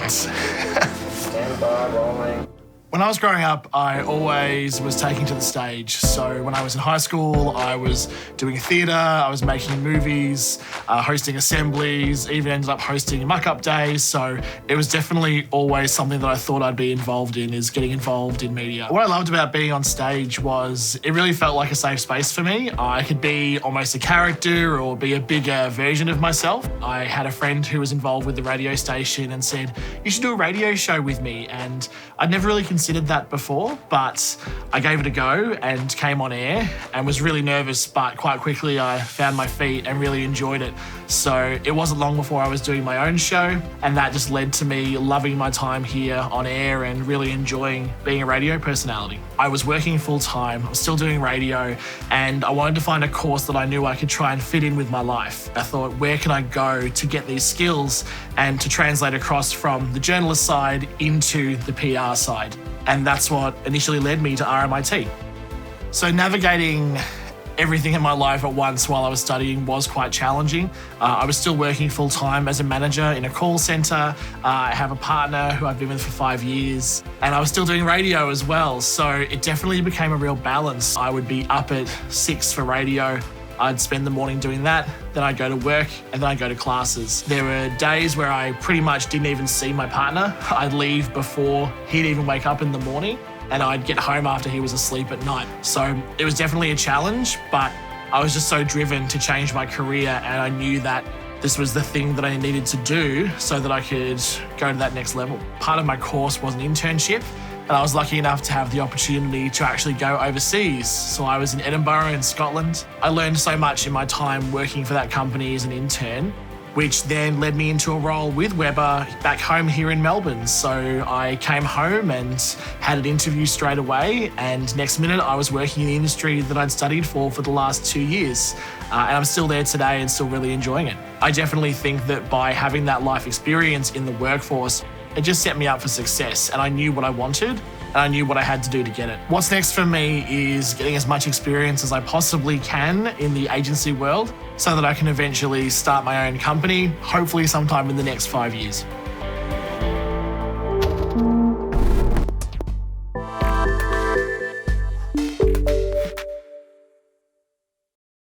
Stand by, rolling. When I was growing up, I always was taken to the stage. So when I was in high school, I was doing theatre, I was making movies, hosting assemblies, even ended up hosting muck-up days. So it was definitely always something that I thought I'd be involved in, is getting involved in media. What I loved about being on stage was it really felt like a safe space for me. I could be almost a character or be a bigger version of myself. I had a friend who was involved with the radio station and said, "You should do a radio show with me." And I'd never really considered that before, but I gave it a go and came on air and was really nervous, but quite quickly I found my feet and really enjoyed it. So it wasn't long before I was doing my own show, and that just led to me loving my time here on air and really enjoying being a radio personality. I was working full time, I was still doing radio, and I wanted to find a course that I knew I could try and fit in with my life. I thought, where can I go to get these skills and to translate across from the journalist side into the PR side? And that's what initially led me to RMIT. So navigating everything in my life at once while I was studying was quite challenging. I was still working full time as a manager in a call centre. I have a partner who I've been with for 5 years, and I was still doing radio as well. So it definitely became a real balance. I would be up at 6 for radio. I'd spend the morning doing that, then I'd go to work, and then I'd go to classes. There were days where I pretty much didn't even see my partner. I'd leave before he'd even wake up in the morning, and I'd get home after he was asleep at night. So it was definitely a challenge, but I was just so driven to change my career, and I knew that this was the thing that I needed to do so that I could go to that next level. Part of my course was an internship, and I was lucky enough to have the opportunity to actually go overseas. So I was in Edinburgh in Scotland. I learned so much in my time working for that company as an intern, which then led me into a role with Weber back home here in Melbourne. So I came home and had an interview straight away, and next minute I was working in the industry that I'd studied for the last 2 years. And I'm still there today and still really enjoying it. I definitely think that by having that life experience in the workforce, it just set me up for success, and I knew what I wanted and I knew what I had to do to get it. What's next for me is getting as much experience as I possibly can in the agency world so that I can eventually start my own company, hopefully sometime in the next 5 years.